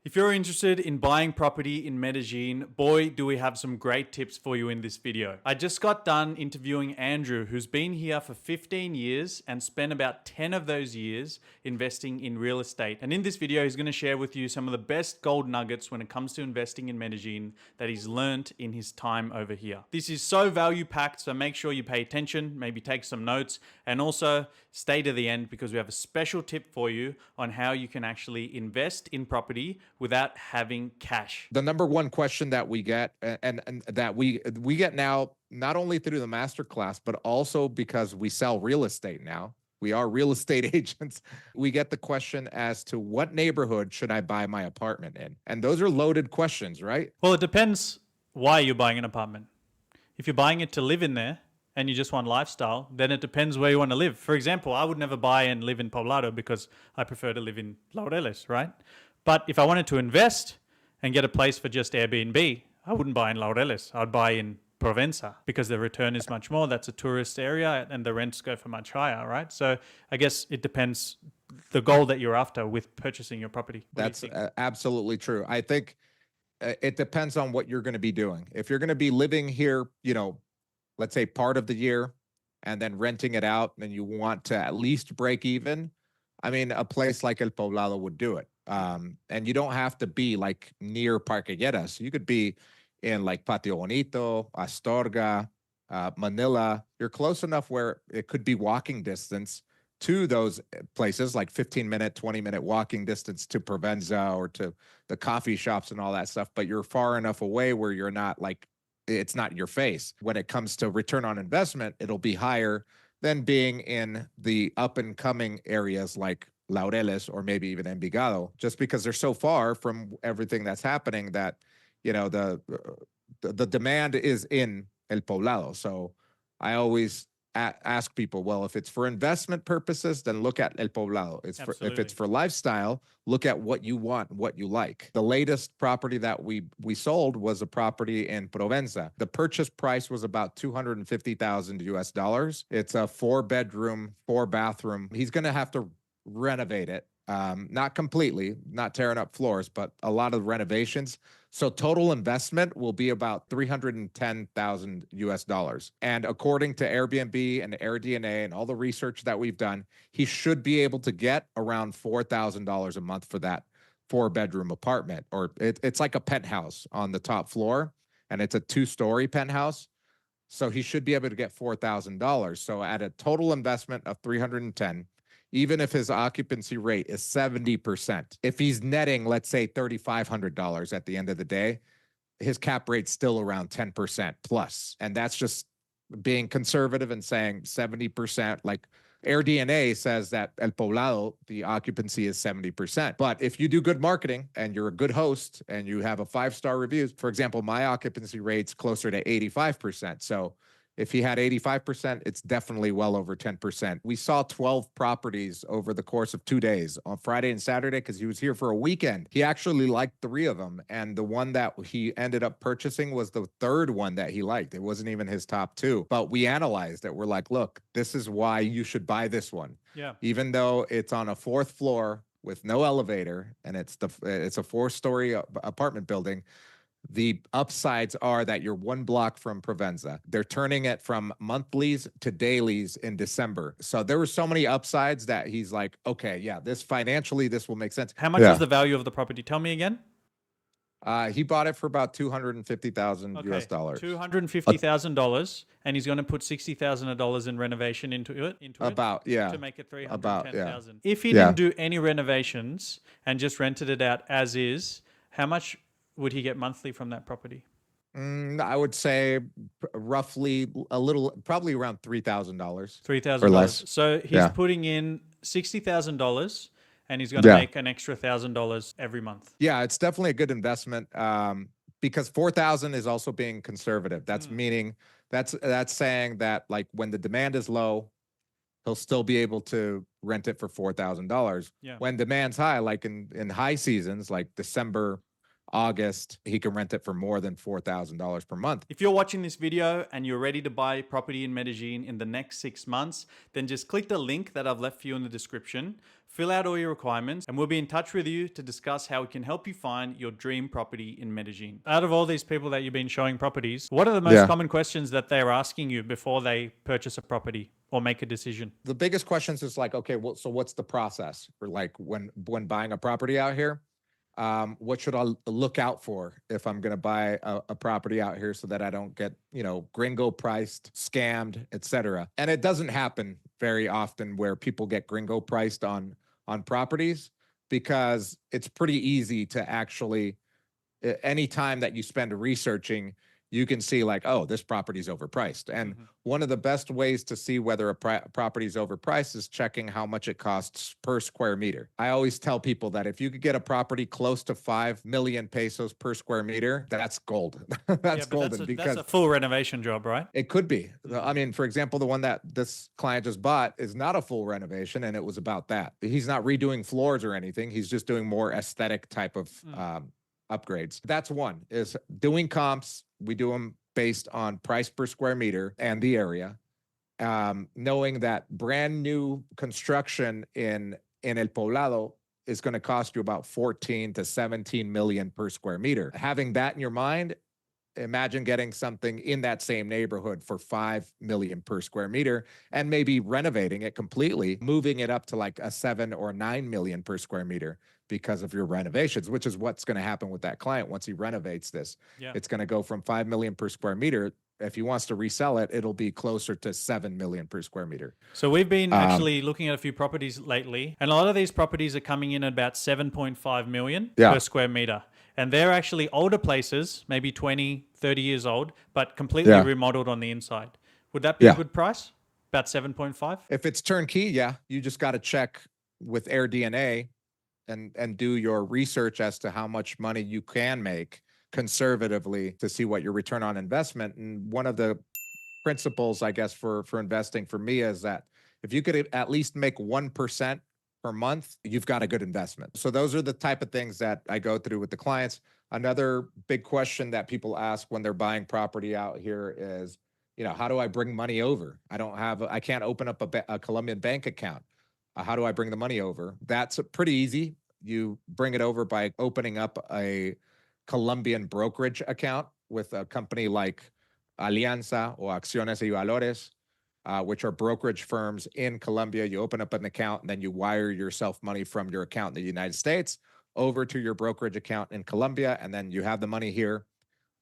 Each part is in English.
If you're interested in buying property in Medellin, boy, do we have some great tips for you in this video. I just got done interviewing Andrew, who's been here for 15 years and spent about 10 of those years investing in real estate. And in this video, he's going to share with you some of the best gold nuggets when it comes to investing in Medellin that he's learned in his time over here. This is so value packed, so make sure you pay attention, maybe take some notes, and also stay to the end because we have a special tip for you on how you can actually invest in property without having cash. The number one question that we get, and that we get now, not only through the masterclass, but also because we sell real estate now. We are real estate agents. We get the question as to what neighborhood should I buy my apartment in? And those are loaded questions, right? Well, it depends why you're buying an apartment. If you're buying it to live in there and you just want lifestyle, then it depends where you want to live. For example, I would never buy and live in Poblado because I prefer to live in Laureles, right? But if I wanted to invest and get a place for just Airbnb, I wouldn't buy in Laureles. I'd buy in Provenza because the return is much more. That's a tourist area and the rents go for much higher, right? So I guess it depends the goal that you're after with purchasing your property. That's absolutely true. I think it depends on what you're going to be doing. If you're going to be living here, let's say part of the year and then renting it out, and you want to at least break even, I mean, a place like El Poblado would do it. And you don't have to be like near Parquelleras. You could be in like Patio Bonito, Astorga, Manila. You're close enough where it could be walking distance to those places, like 15-minute, 20-minute walking distance to Provenza or to the coffee shops and all that stuff. But you're far enough away where you're not like, it's not in your face. When it comes to return on investment, it'll be higher than being in the up and coming areas like Laureles or maybe even Envigado, just because they're so far from everything that's happening that, the demand is in El Poblado. So I always ask people, well, if it's for investment purposes, then look at El Poblado. If it's for lifestyle, look at what you want, what you like. The latest property that we sold was a property in Provenza. The purchase price was about $250,000 US. It's a 4-bedroom, 4-bathroom. He's going to have to renovate it. Not completely, not tearing up floors, but a lot of renovations. So total investment will be about $310,000 US. And according to Airbnb and AirDNA and all the research that we've done, he should be able to get around $4,000 a month for that 4-bedroom apartment. Or it's like a penthouse on the top floor, and it's a 2-story penthouse. So he should be able to get $4,000. So at a total investment of $310,000, even if his occupancy rate is 70%, if he's netting, let's say, $3,500 at the end of the day, his cap rate's still around 10% plus. And that's just being conservative and saying 70%. Like AirDNA says that El Poblado, the occupancy is 70%. But if you do good marketing and you're a good host and you have a 5-star reviews, for example, my occupancy rate's closer to 85%. So if he had 85%, it's definitely well over 10%. We saw 12 properties over the course of 2 days, on Friday and Saturday, because he was here for a weekend. He actually liked 3 of them, and the one that he ended up purchasing was the 3rd one that he liked. It wasn't even his top 2, but we analyzed it. We're like, look, this is why you should buy this one. Yeah. Even though it's on a 4th floor with no elevator, and it's a 4-story apartment building, the upsides are that you're 1 block from Provenza. They're turning it from monthlies to dailies in December. So there were so many upsides that he's like, okay, yeah, this financially, this will make sense. How much was the value of the property? Tell me again. He bought it for about $250,000 US. $250,000, and he's going to put $60,000 in renovation into it. To make it $310,000. If he didn't do any renovations and just rented it out as is, how much would he get monthly from that property? I would say roughly probably around $3,000. $3,000 or less. So he's putting in $60,000, and he's going to make an extra $1,000 every month. Yeah, it's definitely a good investment because $4,000 is also being conservative. That's meaning that's saying that like when the demand is low, he'll still be able to rent it for $4,000. Yeah. When demand's high, like in high seasons, like December, August, he can rent it for more than $4,000 per month. If you're watching this video and you're ready to buy property in Medellin in the next 6 months, then just click the link that I've left for you in the description, fill out all your requirements, and we'll be in touch with you to discuss how we can help you find your dream property in Medellin. Out of all these people that you've been showing properties, what are the most common questions that they're asking you before they purchase a property or make a decision? The biggest questions is like, okay, well, so what's the process for like when buying a property out here? What should I look out for if I'm going to buy a property out here so that I don't get, gringo priced, scammed, etc. And it doesn't happen very often where people get gringo priced on properties, because it's pretty easy to actually, any time that you spend researching, you can see like, oh, this property is overpriced. And one of the best ways to see whether a property is overpriced is checking how much it costs per square meter. I always tell people that if you could get a property close to 5 million pesos per square meter, that's gold. That's golden. Because that's a full renovation job, right? It could be. I mean, for example, the one that this client just bought is not a full renovation, and it was about that. He's not redoing floors or anything. He's just doing more aesthetic type of upgrades. That's one, is doing comps. We do them based on price per square meter and the area. Knowing that brand new construction in El Poblado is going to cost you about 14 to 17 million per square meter. Having that in your mind, imagine getting something in that same neighborhood for 5 million per square meter and maybe renovating it completely, moving it up to like a 7 or 9 million per square meter because of your renovations, which is what's going to happen with that client once he renovates this. It's going to go from 5 million per square meter. If he wants to resell it, it'll be closer to 7 million per square meter. So we've been actually looking at a few properties lately, and a lot of these properties are coming in at about 7.5 million per square meter. And they're actually older places, maybe 20, 30 years old, but completely remodeled on the inside. Would that be a good price? About 7.5? If it's turnkey, you just got to check with AirDNA and do your research as to how much money you can make conservatively to see what your return on investment. And one of the principles, I guess, for investing for me is that if you could at least make 1% per month, you've got a good investment. So those are the type of things that I go through with the clients. Another big question that people ask when they're buying property out here is, how do I bring money over? I can't open up a Colombian bank account. How do I bring the money over? That's pretty easy. You bring it over by opening up a Colombian brokerage account with a company like Alianza or Acciones y Valores, which are brokerage firms in Colombia. You open up an account and then you wire yourself money from your account in the United States over to your brokerage account in Colombia. And then you have the money here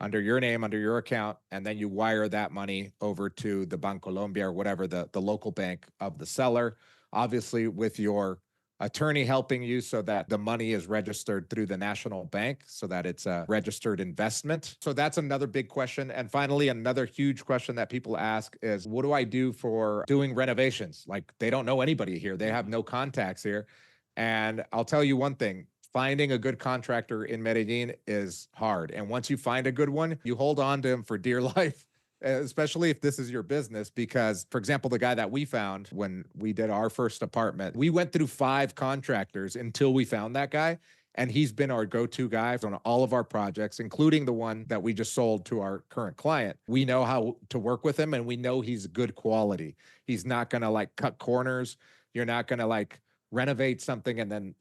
under your name, under your account, and then you wire that money over to the Bancolombia or whatever, the local bank of the seller, obviously with your attorney helping you so that the money is registered through the national bank so that it's a registered investment. So that's another big question. And finally, another huge question that people ask is, what do I do for doing renovations? Like, they don't know anybody here. They have no contacts here. And I'll tell you one thing, finding a good contractor in Medellin is hard. And once you find a good one, you hold on to him for dear life, especially if this is your business. Because, for example, the guy that we found when we did our first apartment, we went through 5 contractors until we found that guy. And he's been our go-to guy on all of our projects, including the one that we just sold to our current client. We know how to work with him, and we know he's good quality. He's not going to like cut corners. You're not going to like renovate something and then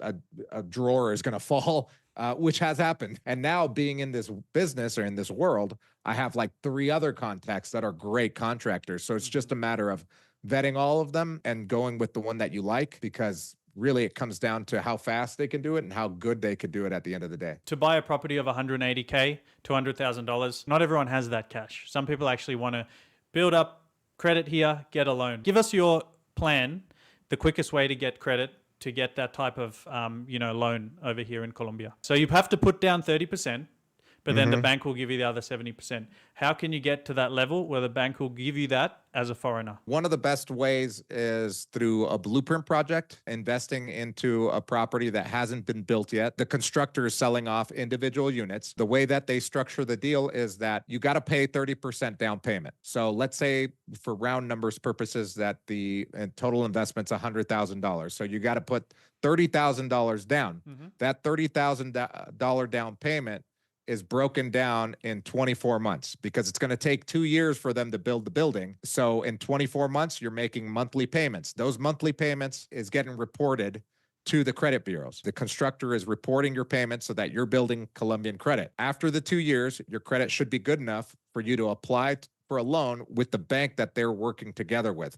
a drawer is going to fall, which has happened. And now, being in this business or in this world, I have like 3 other contacts that are great contractors. So it's just a matter of vetting all of them and going with the one that you like, because really it comes down to how fast they can do it and how good they could do it at the end of the day. To buy a property of $180K, $200,000, not everyone has that cash. Some people actually want to build up credit here, get a loan. Give us your plan, the quickest way to get credit to get that type of loan over here in Colombia. So you have to put down 30%, but then the bank will give you the other 70%. How can you get to that level where the bank will give you that as a foreigner? One of the best ways is through a blueprint project, investing into a property that hasn't been built yet. The constructor is selling off individual units. The way that they structure the deal is that you got to pay 30% down payment. So let's say, for round numbers purposes, that the total investment's $100,000. So you got to put $30,000 down. That $30,000 down payment is broken down in 24 months because it's going to take 2 years for them to build the building. So in 24 months, you're making monthly payments. Those monthly payments is getting reported to the credit bureaus. The constructor is reporting your payments so that you're building Colombian credit. After the 2 years, your credit should be good enough for you to apply for a loan with the bank that they're working together with.